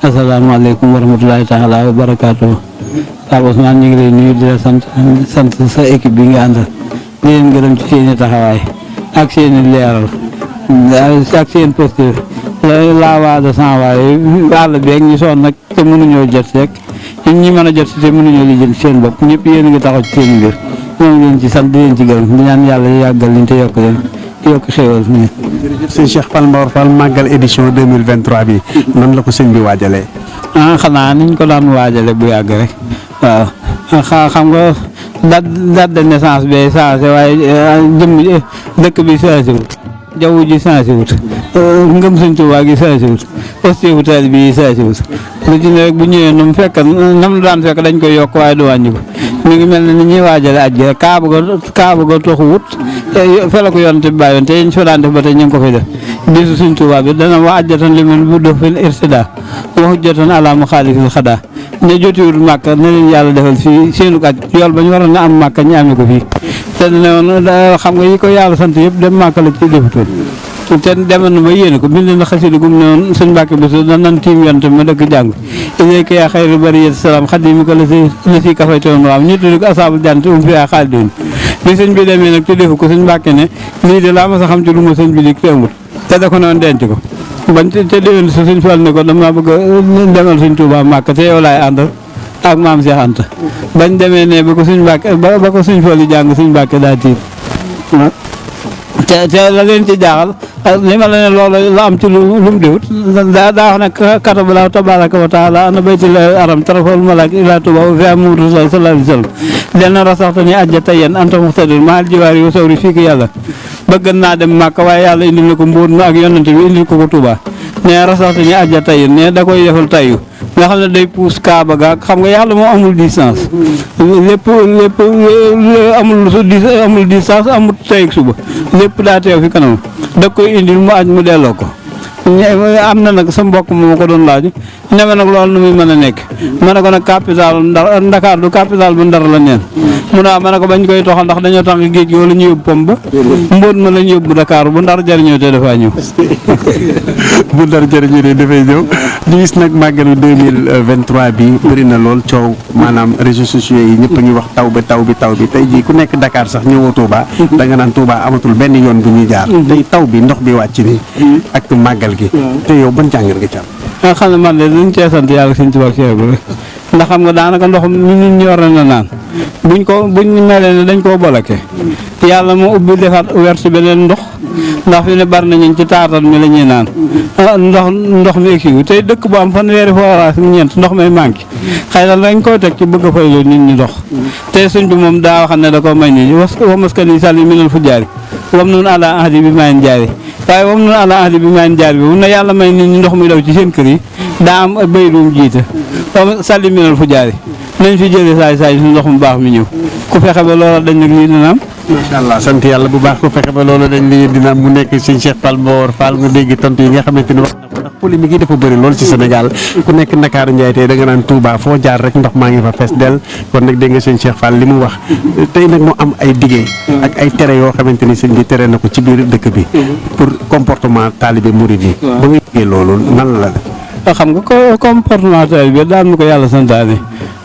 asalaamaaleykum wa rahmatulahi taala wa barakaatu. Pape Ousmane ñu ngi lay nuyu di la sant sa équipe bi nga àndal di leen gërëm ci seen i taxawaay ak seen i leeral ak seen posture laa waa de sans waaye àll beeg ñu sonn nag te mënuñoo jot rek ñi mën a jot si te mënuñoo lijjanti seen bopp ñëpp yéen a ngi taxaw ci seen mbir ñoo ngi leen ci sant di leen ci gërëm di ñaan yàlla yàggal leen te yokk leen yokk xéwal. jërëjëf sëñ Cheikh Fall Mbaor Fall màggal édition 2023 bi nan la ko sëñ bi waajalee. xanaa niñ ko daan waajale bu yàgg rek waaw xam nga date de naissance bi changé waaye jëmm dëkk bi changé wut jaww ji changé wut ngëm Sëñ Tuubaa gi changé wut posté wu taal bi changé wut lu ci ne rek bu ñëwee nu mu fekk nam daan fekk dañ koy yokk waaye du wàññi ko mi ngi mel ne ni ñuy waajale aj gi rek kaaba ga toxu wut fa la ko yonte bi bàyyoon te ñu fa daan def ba tey ñu ngi ko fay def bisu Sëñ Tuubaa bi dana wa ajjatan li man bu dof fil irsida wa hujjatan ala muxaalifil xadaa ne jotiwul màkk ne leen yàlla defal fii seenu aj yool ba ñu waroon na am màkk ñu amee ko fii te ne woon xam nga yi ko yàlla sant yëpp dem màkk la ci defutoon te demoon na ma yéene ko bind na xasida gum ne woon sëñ Mbàkke Buso nan tiim yonte ma dëkk jàng ilayka yaa xayru bariyati salaam xadimi ko la si kafaytoon waam ñu tuddi ko asaabul jant fiyaa xaalidoon bi sëñ bi demee nag te defu ko sëñ Mbàkke ne lii de laa ma sa xam ci lu ma sëñ bi lig te amut te da ko noon denc ko bañ te déwén sa sëñ Fall ne ko dama bëgg a demal Sëñ Tuubaa Màkka te yow laay àndal ak maam Cheikh Anta bañ demee ne ba ko sëñ Mbàkke ba ko sëñ Fall yi jàng sëñ Mbàkke daa tiit te la leen ci jaaxal li ma la ne loolu la am ci lu mu déwut daa wax ne kataballaahu tabaaraka wa taala ana baytil haram tarafa'ul malaa'ikatu ilaa Tuubaa fi am Rasul sallallaahu alayhi wa sallam dana rasaxtani ajja tayyan anta muxtadir maal jiwaari wa sawri fii ki yàlla bëgg naa dem Màkka waaye yàlla indil na ko mbóot ma ak yonante bi indil ko Tuubaa ne rasaxtani ajja tayyan ne da koy defal tayyu nga xam ne day puus kaaba ga xam nga yàlla moo amul distance lépp amul distance amul tey ak suba lépp daa teew fi kanam da koy indil mu aj mu delloo ko am na nag sa mbokk moo ko doon laaj ne ma nag loolu nu muy mën a nekk ma ne ko nag capital Ndakaar du capital bu Ndar la neen mu ne ma ne ko bañ koy toxal ndax dañoo tax géej gi wala ñu yóbbu pom ba mbóot ma la ñu yóbbu Dakar bu Ndar jëriñoo te dafaa ñëw bu Ndar jëriñoo te dafay ñëw ñu gis nag màggalu 2023 bi bëri na lool coow maanaam réseaux sociaux yi ñëpp a ngi wax taw bi tey jii ku nekk Dakar sax ñëwoo Touba da nga naan Touba amatul benn yoon bu ñuy jaar tey taw bi ndox bi wàcc ni ak màggal gi te yow ban jàngat nga ci am. nga xam ne man de dañ cee sant yàlla Sëñ Tuubaa rek ndax xam nga daanaka ndox mi nit ñi war na naan buñ melee ne dañ koo bloqué yàlla moo ubbi defaat ouvert si beneen ndox ndax fi ne bari nañu ci taatal mi la ñuy naan ndox mi egsi tey dëkk bu am fanweeri forage ñeent ndox may manqué xëy na dañ koy teg ci bëgg a fay loolu nit ñi ndox te sëñ bi moom daa wax ne da ko may nii wa maskani sàlli minal fu jaari wam noonu ala ahdi bi mayen jaari waaye wam noonu ala ahdi bi mayen jaari bi mun na yàlla may nit ñi ndox muy daw ci seen kër yi daa am béy lu mu jiite wam sàlli minal fu jaari nañ fi jëlee saay su ndox mu baax mi ñëw ku fexe ba loola dañ nag lii dina am. macha allah sant yàlla bu baax ku fexe ba loolu dañ lii dina mu nekk sëñ Cheikh Fall Mbaor Fall nga dégg tontu yi nga xamante ni wax na ko ndax polémique yi dafa bëri lool ci Sénégal ku nekk Ndakaaru Njaay tey da nga naan Touba foo jaar rek ndox maa ngi fa fees del kon nag dégg nga sëñ Cheikh Fall li mu wax tey nag mu am ay diggé ak ay tere yoo xamante ni sëñ bi tere na ko ci biir dëkk bi pour comportement taalibe murid yi ba nga yëgee loolu nan la def. xam nga ko comportement taalibe daan na ko yàlla santaane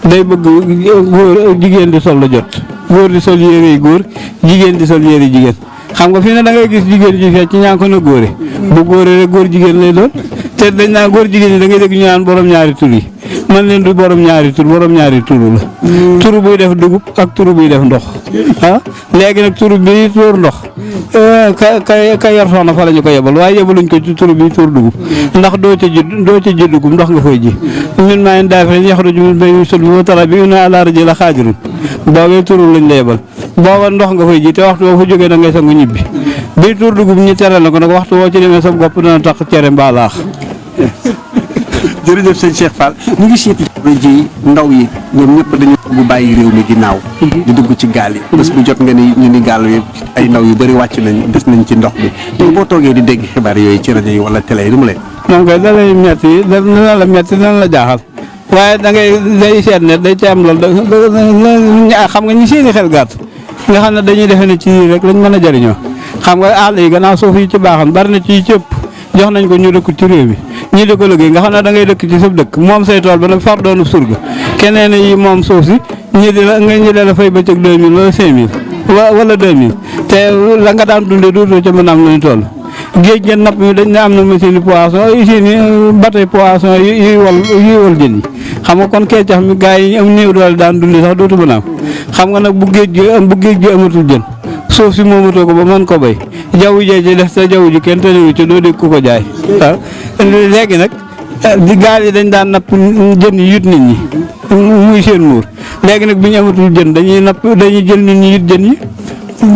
day bëgg góor jigéen di sol la jot góor di sol yére yi góor jigéen di sol yére jigéen xam nga fii ne da ngay gis jigéen ji fecc ñaa ko na góore bu góore rek góor jigéen lay doon te dañ naan góor jigéen ñi da ngay dégg ñu naan borom ñaari tur yi man leen du borom ñaari tur borom ñaari turu la turu buy def dugub ak turu buy def ndox léegi nag turu bi tuur ndox ka yor soxna fa la ñu ko yebal waaye yebaluñ ko ci turu bi tuur dugub ndax doo ca ji dugub ndox nga fay ji ñun maa ngi daal di yaxruju min bayni sulbi wa tarabbi'una ala rajulin la xaadirun boobee turu lañ la yebal booba ndox nga fay ji te waxtu woo fa jógee da ngay sangu ñibbi bii tuur dugub ñi tere la ko nag waxtu woo ci demee sa gopp dana tax cere mbaa laax. jërëjëf sëñ Cheikh Fall ñu ngi seeti ji ndaw yi ñoom ñëpp dañu bu bàyyi réew mi ginnaaw di dugg ci gaal yi bés bu jot nga ni ñu ni gaal yi ay ndaw yu bëri wàcc nañ des nañ ci ndox bi tey boo toogee di dégg xibaar yooyu ci rajo yi wala télé yi du mu leen moom koy da lay metti dana la metti dana la jaaxal waaye da ngay day seet ne day ci am loolu xam nga ñi seeni xel gàtt nga xam ne dañuy defe ne ci rek lañ mën a jëriñoo xam nga àll yi gannaaw suuf yi ci baaxam bari na ci cëpp jox nañ ko ñu dëkk ci réew mi ñi di ko liggéey nga xam ne da ngay dëkk ci sa dëkk moom say tool ba nag far doonu surga keneen yi moom suuf si ñi di la fay bëccëg 2000 wala 5000 wala 2000 te la nga daan dundee dootoo ca mën a am lu ñu toll géej ngeen napp mi dañ ne am na machine poisson usine bateau poisson yuy wal jën yi xam nga kon kecax mi gars yi am néew doole daan dundee sax dootu mën a am xam nga nag bu géej gi amatul jën suuf si moomatoo ko ba mën ko béy jaww jee ci def te jaww ji kenn tënewu ci doo dégg ku ko jaay waaw léegi nag di gaal yi dañ daan napp jën yi yut nit ñi muy seen muur léegi nag bi ñu amatul jën dañuy jël nit ñi yut jën yi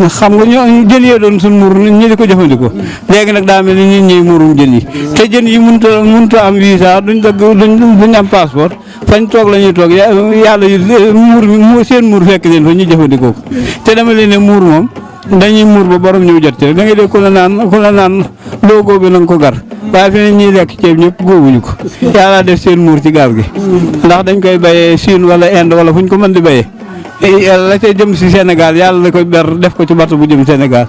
xam nga ñoo jën yee doon suñ muur ñi di ko jëfandikoo léegi nag daa mel ni nit ñi muurum jën yi te jën yi mënta am visa duñ am passeport fañ toog la ñuy toog yàlla yu muur seen muur fekk leen fa ñu jëfandikoo ko te dama leen ne muur moom dañuy muur ba borom ñëw jot ci da ngay dégg ku la naan loo góobe na nga ko gar waaye fi ne ñuy lekk ceeb ñëpp góobuñu ko yàlla def seen muur ci gaal gi ndax dañ koy bayee Chine wala Inde wala fu ñu ko mën di bayee la ca jëm si Sénégal yàlla da koy ber def ko ci bato bu jëm Sénégal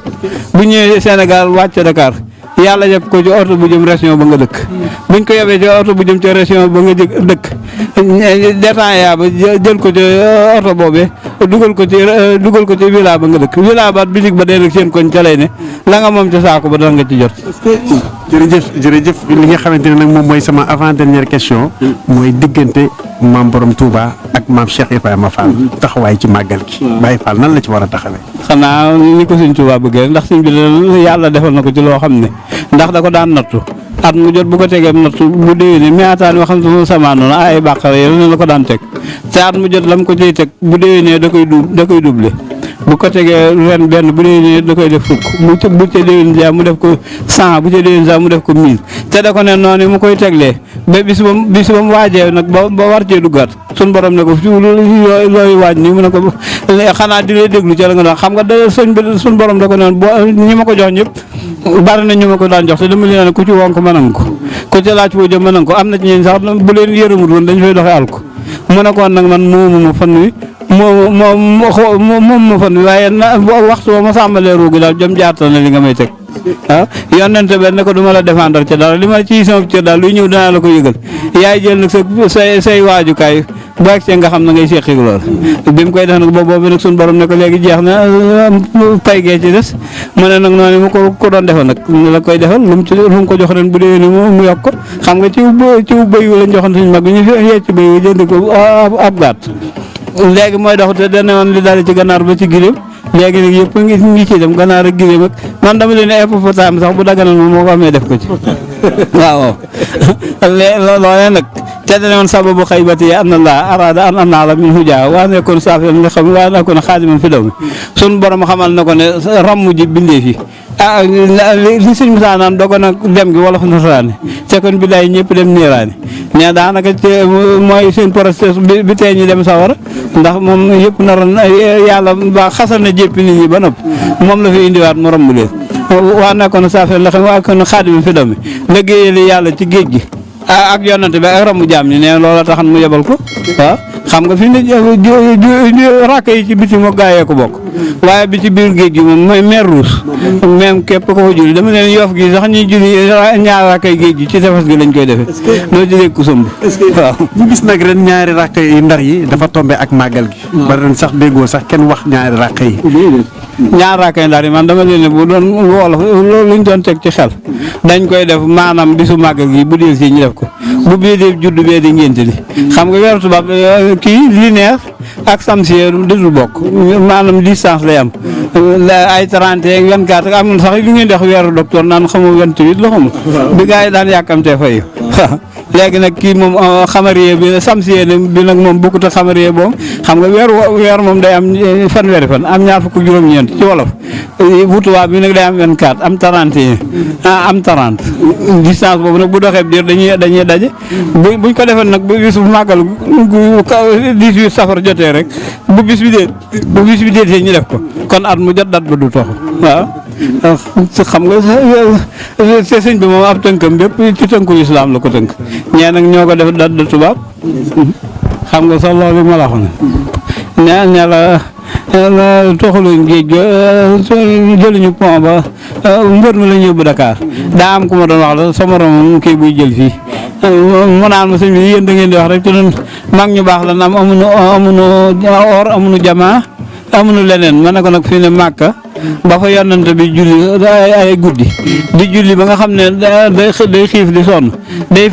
bu ñëwee Sénégal wàcc Dakar yàlla yeb ko ci oto bu jëm région ba nga dëkk buñ ko yebee ci oto bu jëm ci région ba nga dëkk détaillant ba jël ko ci oto boobee dugal ko ci villa ba nga dëkk villa ba bitig ba dee nag seen koñ ca lay ne la nga moom ca saako ba dara nga ci jot. jërëjëf li nga xamante ne nag moom mooy sama avant dernière question mooy diggante maam borom Touba ak maam Cheikh Ibrahima Fall taxawaay ci màggal gi. Baye Fall nan la ci war a taxawee. xanaa ni ko sëñ Touba bëggee ndax sëñ bi yàlla defal na ko ci loo xam ne ndax da ko daan nattu at mu jot bu ko tegee nattu bu déwénee mais ataan yoo xam ne sama noonu ay bàqare yooyu la ko daan teg te at mu jot lam ko ciy teg bu déwénee da koy doublé bu ko tegee ren benn bu déwénee da koy def fukk bu ca déwén ja mu def ko 100 bu ca déwén ja mu def ko 1000 te da ko ne noonu mu koy teglee ba bis ba mu waajee nag ba war cee duggaat suñ borom ne ko fi looy waaj nii mu ne ko xanaa di lay déglu ci la nga doon xam nga da sëñ bi suñ borom da ko ne ñi ma ko jox ñëpp bari na ñu ma ko daan jox te dama leen ne ku ci wonk mën nga ko ku ci laaj foo jëm mën nga ko am na ci ñeen sax bu leen yërëmul woon dañ fay doxee al ko mu ne ko nag man moomu ma fan wi moom ma fan wi waaye waxtu ba ma sàmbalee ruugi daal jëm jaartal na li nga may teg ah yonente benn ne ko du ma la défendre ca dara li ma ci sama cër daal luy ñëw dinaa la ko yëgal yaay jël nag say waajukaay bu ak nga xam na ngay seqi lool bi mu koy def nag boobu nag suñu borom ne ko léegi jeex na pay gee ci des mu ne nag noonu mu ko doon defal nag la koy defal lu mu ko jox ren bu dee ni mu yokk ko xam nga ci bëy wu lañ joxoon suñu mag bi ñu fi yecc ci bëy wu jënd ko ab gàtt léegi mooy dox te dana woon li daal ci ganaar ba ci gileem léegi nag yëpp ngi ci dem ganaar ak gileem ak man dama leen hippopotame sax bu daganal moom moo ko amee def ko ci waaw loolee nag te dana woon sababu xaybati an Allah arada an anaala min hujaa waa nekkoon saafel nga xam waa nekkoon xaadiman fi daw mi suñ borom xamal na ko ne ramm ji bindee fi li sëñ Moussa naan dogoon ak dem gi wolof nasaraani te kon billaay ñëpp dem niiraani mais daanaka mooy seen processus bi tee ñi dem sawara ndax moom yëpp naroon yàlla ba xasal na jéppi nit ñi ba nopp moom la fi indiwaat mu romb leen waa nekkoon saafel la xam waa kon xaadiman fi daw mi liggéeyal yàlla ci géej gi ak yonante bi ak ramu jaam ñi ne loola taxan mu yebal ko waaw xam nga fi ne rakk yi ci biti moo gaayee ko bokk waaye bi ci biir géej gi moom mooy mer ruus même képp ko fa julli dama leen yoof gi sax ñuy julli ñaar rakkay géej gi ci tefes gi lañ koy defee doo ci dégg ku sëmb waaw ñu gis nag ren ñaari rakk yi ndar yi dafa tombé ak màggal gi ba ren sax déggoo sax kenn wax ñaari rakk yi ñaar rakkay ndar yi man dama leen ne bu doon wolof loolu luñ doon teg ci xel dañ koy def maanaam bisu màggal gi bu dee si ñu def ko bu bii di juddu bee di ngénte li xam nga weeru tubaab kii linéaire ak samsier dëdul bokk maanaam distance lay am ay 30 ak 24 am na sax li ngeen di wax weeru docteur naan xamu 28 la xamu bi gars yi daan yàkkamtee fayu léegi nag kii moom xamariye bi samsiye bi nag moom bokkut ak xamariye boobu xam nga weer moom day am fanweeri fan am ñaar fukk juróom-ñeent ci wolof bu tubaab bi nag day am 24 am 31 am 30 distance boobu nag bu doxee diir dañuy daje buñ ko defoon nag bu bis bu màggal 18 safar jotee rek bu bis bi dee ñu def ko kon at mu jot dat ba du toxu waaw xam nga sëñ bi moom ab tënkam bépp ci tënku islam la ko tënk ñee nag ñoo ko def dat da tubaab xam nga sax loolu ma la waxoon ne la toxaluñ géej ga jëluñu pont ba mbër mi la ñu yóbbu Dakar daa am ku ma doon wax la sama morom kii buy jël fii mu naan ma sëñ bi yéen da ngeen di wax rek te ñun mag ñu baax la nam amuñu or amuñu jamaa amuñu leneen ma ne ko nag fii ne Màkka ba fa yonante bi julli ay guddi di julli ba nga xam ne day xiif di sonn day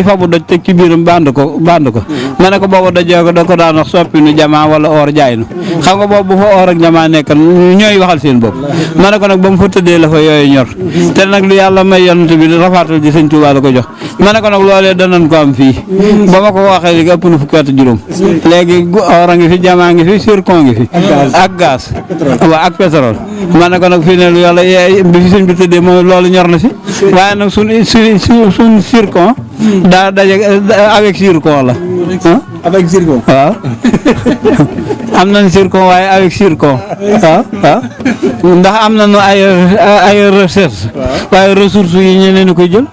fabu doj teg ci biiram band ko ma ne ko boobu dojee ko da ko daan wax soppi nu jamaa wala or jaay nu xam nga boobu bu fa or ak jamaa nekk ñooy waxal seen bopp ma ne ko nag ba mu fa tëddee la fa yooyu ñor te nag lu yàlla may yonante bi rafaatal ji sëñ Tuubaa la ko jox ma ne ko nag loolee danañ ko am fii ba ma ko waxee léegi ëpp na fukki at juróom léegi or a ngi fi jamaa ngi fi zircon ngi fi ak gaz ak pétrole ma ne ko nag fii ne lu yàlla bi fi sëñ bi tëddee moom loolu ñor na si waaye nag suñ zircon daa daje avec zircon la avec zircon waaw am nañ zircon waaye avec zircon waaw ndax am nañu ay recherche waaye ressources yi ñeneen koy jël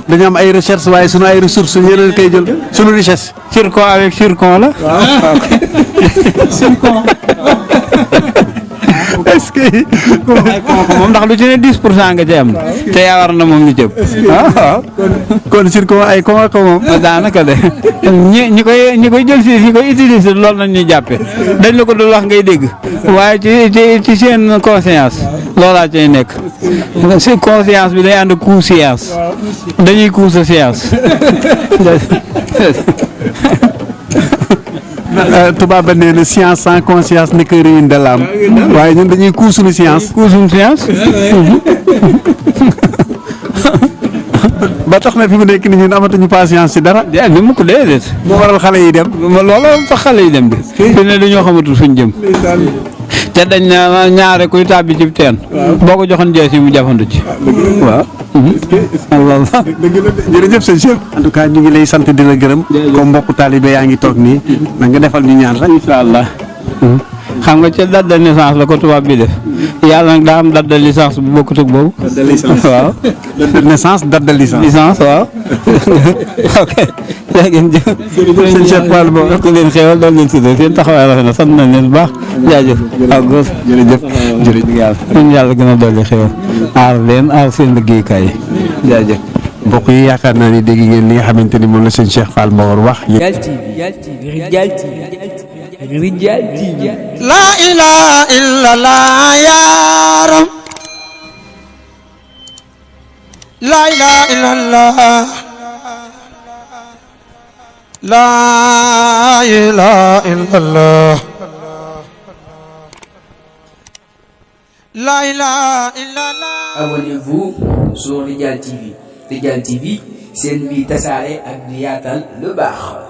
dañu am ay recherche waaye sunu ay ressources ñeneen koy jël sunu richesse zircon avec zircon la zircon est-ce que moom ndax lu ci ne 10% nga ci am te yaa war na moom ñu jëm waaw kon zircon ay ko moom daanaka de ñi koy jël si ñi koy utiliser loolu nañ ñuy jàppe dañ la ko dul wax ngay dégg waaye ci seen conscience loolaa cay nekk si conscience bi day ànd coup science dañuy coup sa science tubaab ba nee na science sans conscience n'est que ruine de l'âme waaye ñun dañuy coup suñu science ba tax na fi mu nekk ni ñun amatuñu patience ci dara bi mu ko déedéet moo waral xale yi dem loolu sax xale yi dem bi fi ne dañoo xamatul fuñ jëm te dañ na ñaare kuy tàbbi ci teen boo ko joxoon jees yi mu jafandu ci waaw jërëjëf sëñ Cheikh en tout cas ñu ngi lay sant di la gërëm comme mbokku taalibe yaa ngi toog nii na nga defal ñu ñaan rek incha allah xam nga ca date de naissance la ko tubaab bi def yàlla nag daa am date de licence bu bokkut ak boobu waaw date de naissance date de licence waaw ok léegi sëñ Cheikh Fall Mbaor ko leen xewal doon leen tuddee seen taxawaay rafet na sant nañ leen bu baax jaajëf waaw góor jërëjëf yàlla gën a dolli xewal aar leen aar seen liggéeykaay yi jaajëf mbokk yi yaakaar naa ni dégg ngeen li nga xamante ni moom la sëñ Cheikh Fall Mbaor wax la ilaha illallah yaram la ilaha illallah la ilaha illallah la ilaha illallah. Abonnez-vous sur Ridial TV. Ridial TV, c'est une vie tasaare ak di yaatal lu baax.